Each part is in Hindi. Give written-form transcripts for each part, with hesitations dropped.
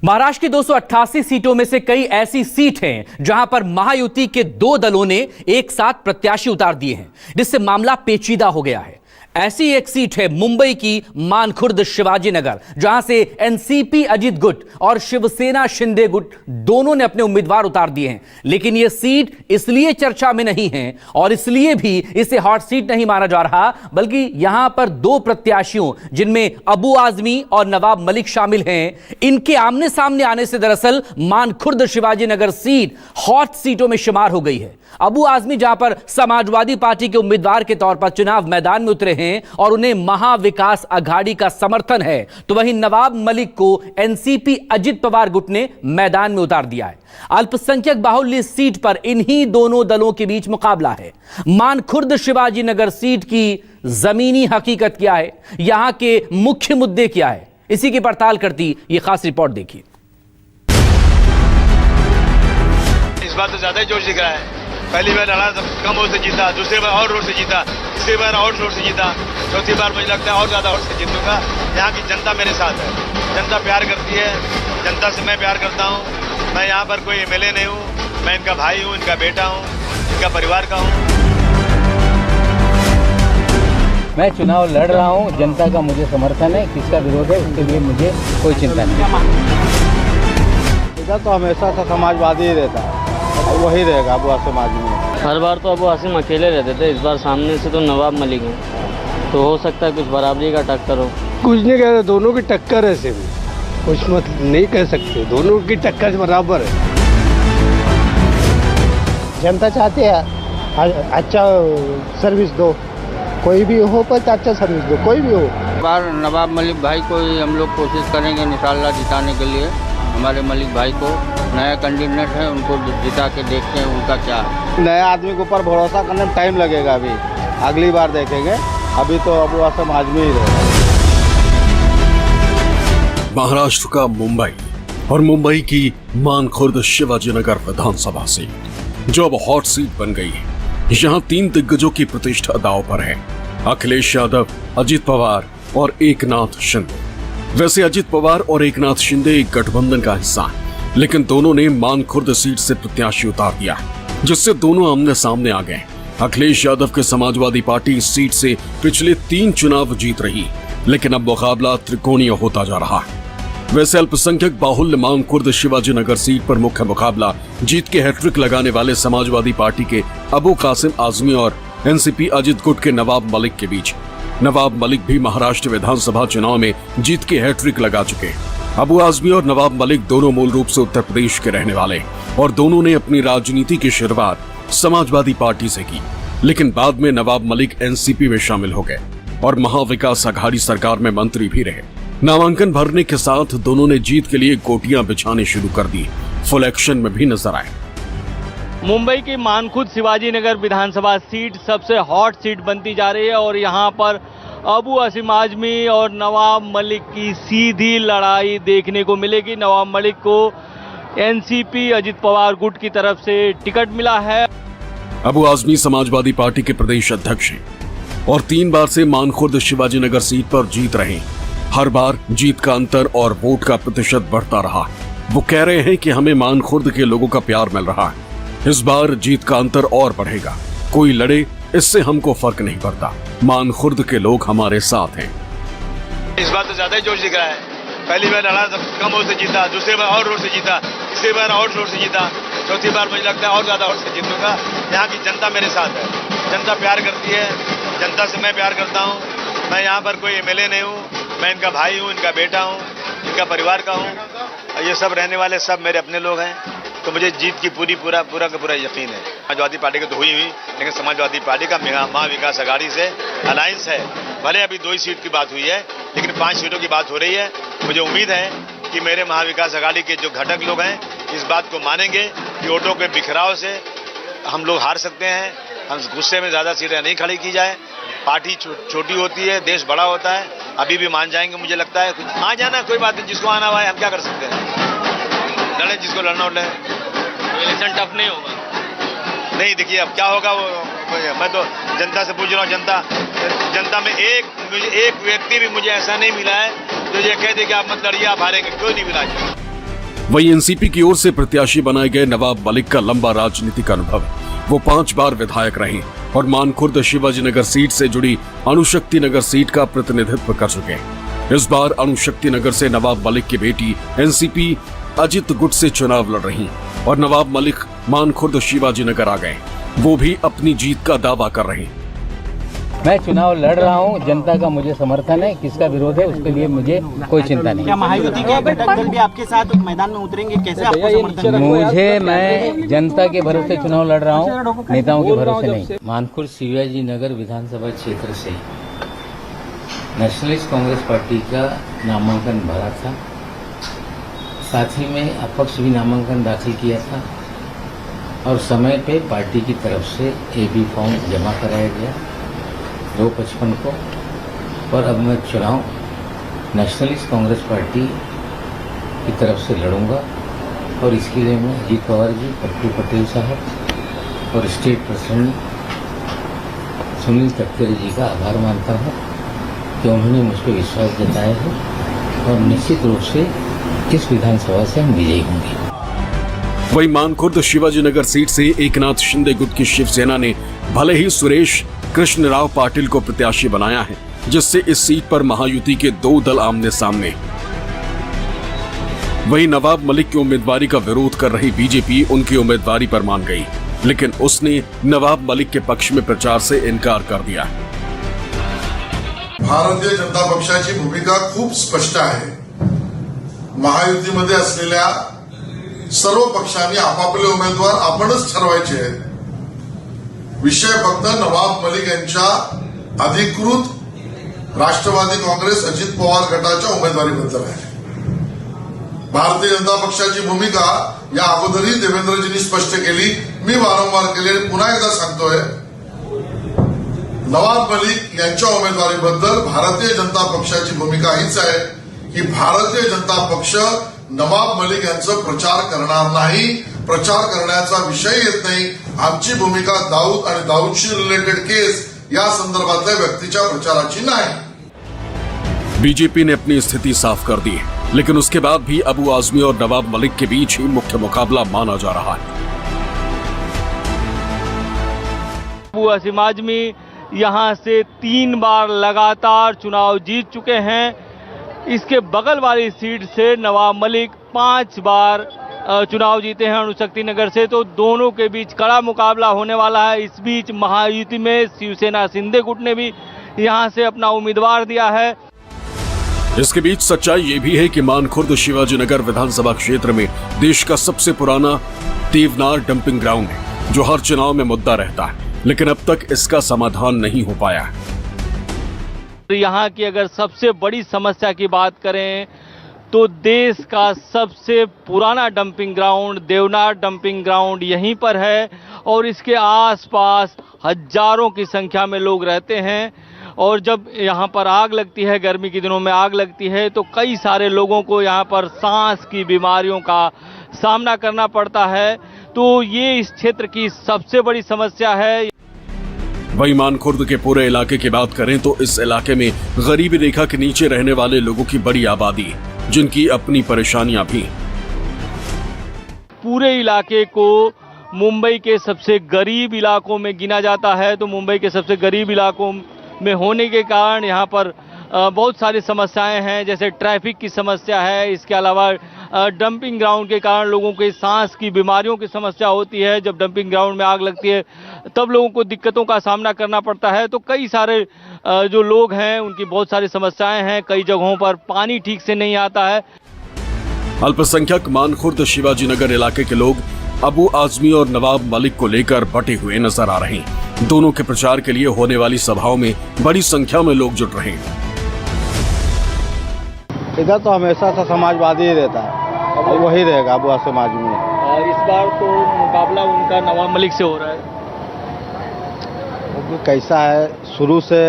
महाराष्ट्र की 288 सीटों में से कई ऐसी सीट हैं जहां पर महायुति के दो दलों ने एक साथ प्रत्याशी उतार दिए हैं, जिससे मामला पेचीदा हो गया है। ऐसी एक सीट है मुंबई की मानखुर्द शिवाजी नगर, जहां से एनसीपी अजित गुट और शिवसेना शिंदे गुट दोनों ने अपने उम्मीदवार उतार दिए हैं। लेकिन यह सीट इसलिए चर्चा में नहीं है और इसलिए भी इसे हॉट सीट नहीं माना जा रहा, बल्कि यहां पर दो प्रत्याशियों जिनमें अबू आजमी और नवाब मलिक शामिल हैं, इनके आमने सामने आने से दरअसल मानखुर्द शिवाजी नगर सीट हॉट सीटों में शुमार हो गई है। अबू आजमी जहां पर समाजवादी पार्टी के उम्मीदवार के तौर पर चुनाव मैदान में उतरे हैं और उन्हें महाविकास अघाड़ी का समर्थन है, तो वहीं नवाब मलिक को एनसीपी अजित पवार गुट ने मैदान में उतार दिया है। अल्पसंख्यक बाहुल्य सीट पर इन्हीं दोनों दलों के बीच मुकाबला है। मानखुर्द शिवाजी नगर सीट की जमीनी हकीकत क्या है, यहां के मुख्य मुद्दे क्या है, इसी की पड़ताल करती यह खास रिपोर्ट देखिए। इस बार तो ज्यादा ही जोश दिख रहा है। पहली बार लड़ा तो कम वोट से जीता, दूसरी बार और वोट से जीता, तीसरी बार और वोट से जीता, चौथी बार मुझे लगता है और ज्यादा वोट से जीतूंगा। यहाँ की जनता मेरे साथ है, जनता प्यार करती है, जनता से मैं प्यार करता हूँ। मैं यहाँ पर कोई एमएलए नहीं हूँ, मैं इनका भाई हूँ, इनका बेटा हूँ, इनका परिवार का हूँ। मैं चुनाव लड़ रहा हूँ, जनता का मुझे समर्थन है, किसका विरोध है उसके लिए मुझे कोई चिंता नहीं। इधर तो हमेशा से समाजवादी ही रहता है और वही रहेगा अबू आसिम आजमी। हर बार तो अबू आसिम अकेले रहते थे, इस बार सामने से तो नवाब मलिक हैं, तो हो सकता है कुछ बराबरी का टक्कर हो। कुछ नहीं कह रहे, दोनों की टक्कर है सिर्फ, कुछ मत नहीं कह सकते, दोनों की टक्कर बराबर है। जनता चाहते हैं अच्छा सर्विस दो, कोई भी हो पर अच्छा सर्विस दो, कोई भी हो। बार नवाब मलिक भाई को ही हम लोग कोशिश करेंगे इंशाल्लाह जिताने के लिए। हमारे मलिक भाई को नया कैंडिडेट है, उनको जिता के देखते हैं उनका क्या है। नए आदमी के ऊपर भरोसा करने में टाइम लगेगा, अभी अगली बार देखेंगे, अभी तो अबू आसिम आजमी ही रहेगा। महाराष्ट्र का मुंबई और मुंबई की मानखुर्द शिवाजी नगर विधानसभा सीट जो अब हॉट सीट बन गई है। यहाँ तीन दिग्गजों की प्रतिष्ठा दांव पर है, अखिलेश यादव, अजित पवार और एकनाथ शिंदे। वैसे अजित पवार और एकनाथ शिंदे एक गठबंधन का हिस्सा है, लेकिन दोनों ने मानखुर्द सीट से प्रत्याशी उतार दिया, जिससे दोनों आमने सामने आ गए। अखिलेश यादव के समाजवादी पार्टी इस सीट से पिछले 3 चुनाव जीत रही, लेकिन अब मुकाबला त्रिकोणीय होता जा रहा है। वैसे अल्पसंख्यक बाहुल्य मानखुर्द शिवाजी नगर सीट पर मुख्य मुकाबला जीत के हैट्रिक लगाने वाले समाजवादी पार्टी के अबू कासिम आजमी और एनसीपी अजित गुट के नवाब मलिक के बीच। नवाब मलिक भी महाराष्ट्र विधानसभा चुनाव में जीत के हैट्रिक लगा चुके। अबू आजमी और नवाब मलिक दोनों मूल रूप से उत्तर प्रदेश के रहने वाले और दोनों ने अपनी राजनीति की शुरुआत समाजवादी पार्टी से की, लेकिन बाद में नवाब मलिक एनसीपी में शामिल हो गए और महाविकास अघाड़ी सरकार में मंत्री भी रहे। नामांकन भरने के साथ दोनों ने जीत के लिए गोटियां बिछाने शुरू कर दी, फुल एक्शन में भी नजर आए। मुंबई की मानखुर्द शिवाजी नगर विधानसभा सीट सबसे हॉट सीट बनती जा रही है और यहाँ पर अबू आसिम आजमी और नवाब मलिक की सीधी लड़ाई देखने को मिलेगी। नवाब मलिक को एनसीपी अजित पवार गुट की तरफ से टिकट मिला है। अबू आजमी समाजवादी पार्टी के प्रदेश अध्यक्ष हैं और 3 बार से मानखुर्द शिवाजी नगर सीट पर जीत रहे। हर बार जीत का अंतर और वोट का प्रतिशत बढ़ता रहा। वो कह रहे हैं कि हमें मानखुर्द के लोगों का प्यार मिल रहा है, इस बार जीत का अंतर और बढ़ेगा। कोई लड़े, इससे हमको फर्क नहीं पड़ता, मानखुर्द के लोग हमारे साथ हैं। इस बार तो ज्यादा ही जोश दिख रहा है। पहली बार लड़ा तो कम वोट से जीता, दूसरी बार और वोट से जीता, तीसरी बार और वोट से जीता, चौथी बार मुझे लगता है और ज्यादा वोट से जीतूंगा। यहाँ की जनता मेरे साथ है, जनता प्यार करती है, जनता से मैं प्यार करता हूँ। मैं यहाँ पर कोई एमएलए नहीं हूँ, मैं इनका भाई हूँ, इनका बेटा हूँ, इनका परिवार का हूँ। ये सब रहने वाले सब मेरे अपने लोग हैं, तो मुझे जीत की पूरा का पूरा यकीन है। समाजवादी पार्टी की तो हुई, लेकिन समाजवादी पार्टी का महाविकास अघाड़ी से अलायंस है। भले अभी 2 ही सीट की बात हुई है, लेकिन 5 सीटों की बात हो रही है। मुझे उम्मीद है कि मेरे महाविकास अघाड़ी के जो घटक लोग हैं इस बात को मानेंगे कि वोटों के बिखराव से हम लोग हार सकते हैं। हम गुस्से में ज्यादा सीटें नहीं खड़ी की जाए। पार्टी छोटी होती है, देश बड़ा होता है, अभी भी मान जाएंगे मुझे लगता है। कुछ आ जाना कोई बात नहीं, जिसको आना हुआ है हम क्या कर सकते हैं, लड़े जिसको लड़ना उड़े। इलेक्शन टफ नहीं होगा। नहीं, देखिए अब क्या होगा वो मैं तो जनता से पूछ रहा हूँ। जनता में एक व्यक्ति भी मुझे ऐसा नहीं मिला है जो ये कह दे कि आप मत लड़िए, आप हारेंगे, कोई नहीं मिला। वहीं एनसीपी की ओर से प्रत्याशी बनाए गए नवाब मलिक का लंबा राजनीतिक अनुभव है। वो 5 बार विधायक रहे और मानखुर्द शिवाजी नगर सीट से जुड़ी अणुशक्ति नगर सीट का प्रतिनिधित्व कर चुके हैं। इस बार अणुशक्ति नगर से नवाब मलिक की बेटी एनसीपी अजित गुट से चुनाव लड़ रही और नवाब मलिक मानखुर्द शिवाजी नगर आ गए। वो भी अपनी जीत का दावा कर रहे हैं। मैं चुनाव लड़ रहा हूं, जनता का मुझे समर्थन है, किसका विरोध है उसके लिए मुझे कोई चिंता नहीं। क्या महायुति के घटक दल भी आपके साथ मैदान में उतरेंगे? कैसे आपको समर्थन? मैं जनता के भरोसे चुनाव लड़ रहा हूं, नेताओं के भरोसे नहीं। मानखुर्द शिवाजी नगर विधानसभा क्षेत्र से नेशनलिस्ट कांग्रेस पार्टी का नामांकन भरा था, साथ ही में अपक्ष भी नामांकन दाखिल किया था और समय पे पार्टी की तरफ से AB फॉर्म जमा कराया गया 2/55 को। और अब मैं चुनाव नेशनलिस्ट कांग्रेस पार्टी की तरफ से लड़ूंगा और इसके लिए मैं अजीत पवार जी, पप्पू पटेल साहब और स्टेट प्रेसिडेंट सुनील तटकरे जी का आभार मानता हूं कि उन्होंने मुझ पर विश्वास जताया है और निश्चित रूप से इस विधानसभा से हम विजयी होंगे। वहीं मानखुर्द शिवाजी नगर सीट से एकनाथ शिंदे गुट की शिवसेना ने भले ही सुरेश कृष्ण राव पाटिल को प्रत्याशी बनाया है, जिससे इस सीट पर महायुति के 2 दल आमने सामने। वहीं नवाब मलिक की उम्मीदवारी का विरोध कर रही बीजेपी उनकी उम्मीदवारी पर मान गई, लेकिन उसने नवाब मलिक के पक्ष में प्रचार से इनकार कर दिया। भारतीय जनता पक्षाची भूमिका खूप स्पष्ट आहे। महायुतीमध्ये असलेल्या सर्व पक्षांनी आपापले उमेदवार आपणच ठरवायचे आहेत। विषय फक्त नवाब मलिक यांच्या अधिकृत राष्ट्रवादी काँग्रेस अजित पवार गटाच्या उमेदवारीबद्दल आहे। भारतीय जनता पक्षाची भूमिका या अगोदरही देवेंद्रजींनी स्पष्ट केली, मी वारंवार केली, पुन्हा एकदा सांगतोय, नवाब मलिक यांच्या उमेदवारीबद्दल भारतीय जनता पक्षाची भूमिका हीच आहे की भारतीय जनता पक्ष नवाब मलिक यांचा प्रचार करणार नाही, प्रचार करण्याचा विषय येत नाही। आमची भूमिका दाऊद आणि दाऊदशी रिलेटेड केस या संदर्भातल्या व्यक्तीच्या प्रचाराची नाही। बीजेपी ने अपनी स्थिति साफ कर दी है, लेकिन उसके बाद भी अबू आजमी और नवाब मलिक के बीच ही मुख्य मुकाबला माना जा रहा है। अबू आसिम आजमी यहां से 3 बार लगातार चुनाव जीत चुके हैं। इसके बगल वाली सीट से नवाब मलिक 5 बार चुनाव जीते हैं अणुशक्ति नगर से, तो दोनों के बीच कड़ा मुकाबला होने वाला है। इस बीच महायुति में शिवसेना शिंदे गुट ने भी यहां से अपना उम्मीदवार दिया है। इसके बीच सच्चाई ये भी है कि मानखुर्द शिवाजी नगर विधानसभा क्षेत्र में देश का सबसे पुराना देवनार डंपिंग ग्राउंड है, जो हर चुनाव में मुद्दा रहता है, लेकिन अब तक इसका समाधान नहीं हो पाया। यहाँ की अगर सबसे बड़ी समस्या की बात करें तो देश का सबसे पुराना dumping ground Deonar dumping ground यहीं पर है और इसके आसपास हजारों की संख्या में लोग रहते हैं। और जब यहाँ पर आग लगती है, गर्मी के दिनों में आग लगती है, तो कई सारे लोगों को यहाँ पर सांस की बीमारियों का सामना करना पड़ता है। तो ये इस क्षेत्र की सबसे बड़ी समस्या है। वहीं मानखुर्द के पूरे इलाके की बात करें तो इस इलाके में गरीबी रेखा के नीचे रहने वाले लोगों की बड़ी आबादी है, जिनकी अपनी परेशानियां भी। पूरे इलाके को मुंबई के सबसे गरीब इलाकों में गिना जाता है, तो मुंबई के सबसे गरीब इलाकों में होने के कारण यहाँ पर बहुत सारी समस्याएं हैं, जैसे ट्रैफिक की समस्या है। इसके अलावा डंपिंग ग्राउंड के कारण लोगों के सांस की बीमारियों की समस्या होती है। जब डंपिंग ग्राउंड में आग लगती है तब लोगों को दिक्कतों का सामना करना पड़ता है। तो कई सारे जो लोग हैं उनकी बहुत सारी समस्याएं हैं। कई जगहों पर पानी ठीक से नहीं आता है। अल्पसंख्यक मानखुर्द शिवाजी नगर इलाके के लोग अबू आजमी और नवाब मलिक को लेकर बटे हुए नजर आ रहे हैं। दोनों के प्रचार के लिए होने वाली सभाओं में बड़ी संख्या में लोग जुट रहे हैं। इधर तो हमेशा से समाजवादी ही रहता है और वही रहेगा अबू आसिम आजमी। इस बार तो मुकाबला उनका नवाब मलिक से हो रहा है। वो कैसा है, शुरू से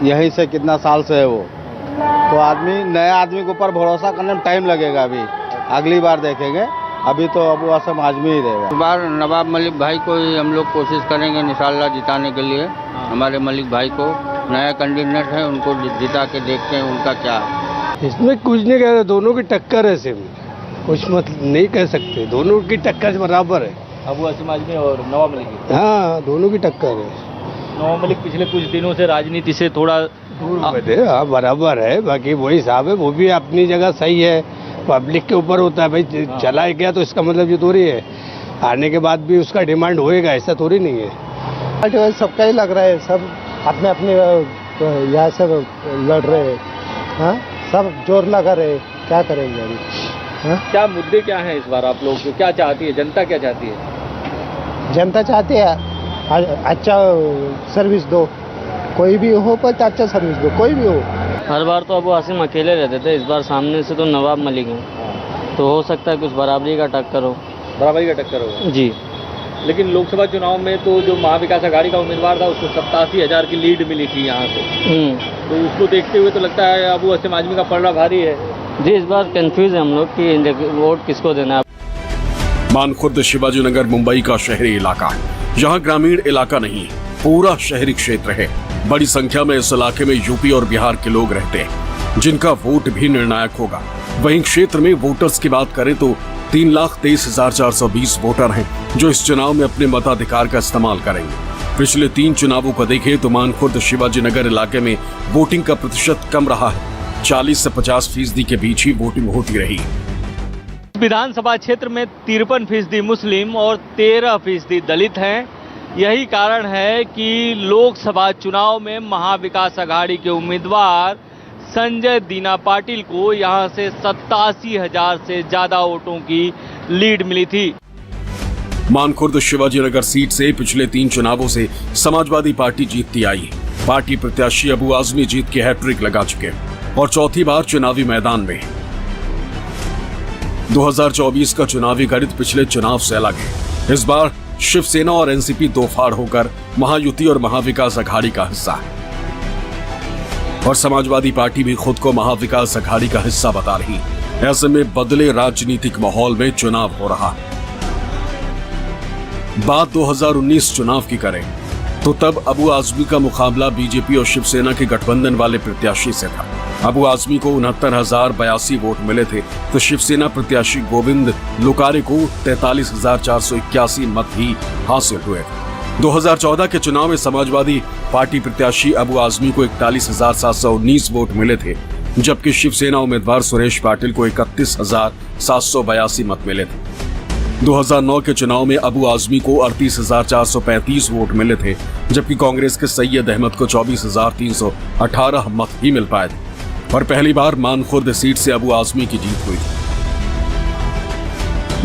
यहीं से कितना साल से है वो, तो आदमी नए आदमी के ऊपर भरोसा करने में टाइम लगेगा। अभी अगली बार देखेंगे, अभी तो अबू आसिम आजमी ही रहेगा। इस बार नवाब मलिक भाई को ही हम लोग कोशिश करेंगे इंशाल्लाह जिताने के लिए। हमारे मलिक भाई को नया कैंडिडेट है, उनको जिता के देखते हैं उनका क्या है। इसमें कुछ नहीं कह रहे, दोनों की टक्कर है सिर्फ। कुछ मत नहीं कह सकते, दोनों की टक्कर बराबर है। अबू आसिम आजमी और नवाब मलिक की। हाँ, दोनों की टक्कर है। नवाब मलिक पिछले कुछ दिनों से राजनीति से थोड़ा हाँ, बराबर है, बाकी वही साहब है, वो भी अपनी जगह सही है। पब्लिक के ऊपर होता है भाई, चला गया तो इसका मतलब ये थोड़ी है आने के बाद भी उसका डिमांड होएगा, ऐसा थोड़ी नहीं है। सबका ही लग रहा है, सब अपने अपने यहाँ सब लड़ रहे हैं। हाँ, सब जोर लगा रहे, क्या करेंगे अभी। हाँ? क्या मुद्दे क्या हैं इस बार, आप लोग क्या चाहती है, जनता क्या चाहती है? जनता चाहती है अच्छा सर्विस दो, कोई भी हो पर अच्छा सर्विस दो, कोई भी हो। हर बार तो अबू आसिम अकेले रहते थे, इस बार सामने से तो नवाब मलिक हैं, तो हो सकता है कुछ बराबरी का टक्कर हो। बराबरी का टक्कर होगा जी। लेकिन लोकसभा चुनाव में तो जो महाविकास आघाड़ी का उम्मीदवार था उसको 87,000 की लीड मिली थी यहाँ से, तो उसको देखते हुए तो लगता है अबू आसिम आजमी का पलड़ा भारी है। जी, इस बार कंफ्यूज है हम लोग कि वोट किसको देना है। मानखुर्द शिवाजीनगर मुंबई का शहरी इलाका है, यहाँ ग्रामीण इलाका नहीं पूरा शहरी क्षेत्र है। बड़ी संख्या में इस इलाके में यूपी और बिहार के लोग रहते हैं, जिनका वोट भी निर्णायक होगा। वहीं क्षेत्र में वोटर्स की बात करें तो 3,23,420 वोटर हैं, जो इस चुनाव में अपने मताधिकार का इस्तेमाल करेंगे। पिछले 3 चुनावों को देखें तो मानखुर्द शिवाजीनगर इलाके में वोटिंग का प्रतिशत कम रहा है, 40 से 50% के बीच ही वोटिंग होती रही। विधानसभा क्षेत्र में 53% मुस्लिम और 13% दलित हैं। यही कारण है कि लोकसभा चुनाव में महाविकास आघाड़ी के उम्मीदवार संजय दीना पाटिल को यहां से 87,000 से ज्यादा वोटों की लीड मिली थी। मानखुर्द शिवाजीनगर सीट से पिछले 3 चुनावों से समाजवादी पार्टी जीतती आई है। पार्टी प्रत्याशी अबू आजमी जीत के हैट्रिक लगा चुके हैं और चौथी बार चुनावी मैदान में। 2024 का चुनावी गणित पिछले चुनाव से अलग है। इस बार शिवसेना और एनसीपी दो फाड़ होकर महायुति और महाविकास अघाड़ी का हिस्सा है और समाजवादी पार्टी भी खुद को महाविकास अघाड़ी का हिस्सा बता रही। ऐसे में बदले राजनीतिक माहौल में चुनाव हो रहा है। बात 2019 चुनाव की करें तो तब अबू आजमी का मुकाबला बीजेपी और शिवसेना के गठबंधन वाले प्रत्याशी से था। अबू आजमी को 69,082 वोट मिले थे तो शिवसेना प्रत्याशी गोविंद लोकारे को 43,481 मत ही हासिल हुए थे। 2014 के चुनाव में समाजवादी पार्टी प्रत्याशी अबू आजमी को 41,719 वोट मिले थे, जबकि शिवसेना उम्मीदवार सुरेश पाटिल को 31,782 मत मिले थे। 2009 के चुनाव में अबू आजमी को 38,435 वोट मिले थे, जबकि कांग्रेस के सैयद अहमद को 24,318 मत ही मिल पाए थे और पहली बार मानखुर्द सीट से अबू आजमी की जीत हुई थी।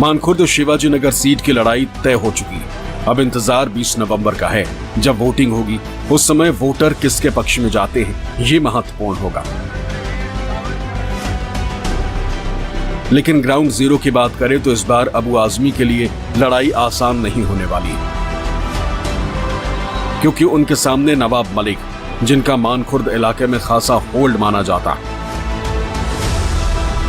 मानखुर्द शिवाजीनगर सीट की लड़ाई तय हो चुकी है। अब इंतजार 20 नवंबर का है, जब वोटिंग होगी। उस समय वोटर किसके पक्ष में जाते हैं, ये महत्वपूर्ण होगा। लेकिन ग्राउंड जीरो की बात करें तो इस बार अबू आजमी के लिए लड़ाई आसान नहीं होने वाली है, क्योंकि उनके सामने नवाब मलिक, जिनका मानखुर्द इलाके में खासा होल्ड माना जाता है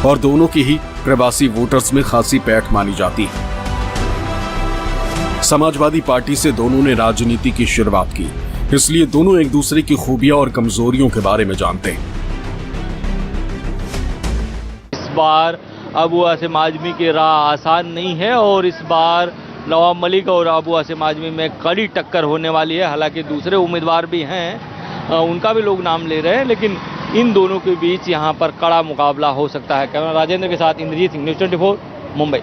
और दोनों की ही प्रवासी वोटर्स में खासी पैठ मानी जाती है। समाजवादी पार्टी से दोनों ने राजनीति की शुरुआत की, इसलिए दोनों एक दूसरे की खूबियां और कमजोरियों के बारे में जानते हैं। इस बार अबू आसिम आजमी की राह आसान नहीं है और इस बार नवाब मलिक और अबू आसिम आजमी में कड़ी टक्कर होने वाली है। हालांकि दूसरे उम्मीदवार भी हैं, उनका भी लोग नाम ले रहे हैं, लेकिन इन दोनों के बीच यहां पर कड़ा मुकाबला हो सकता है। कैमरा राजेंद्र के साथ इंद्रजीत सिंह, न्यूज़ 24 मुंबई।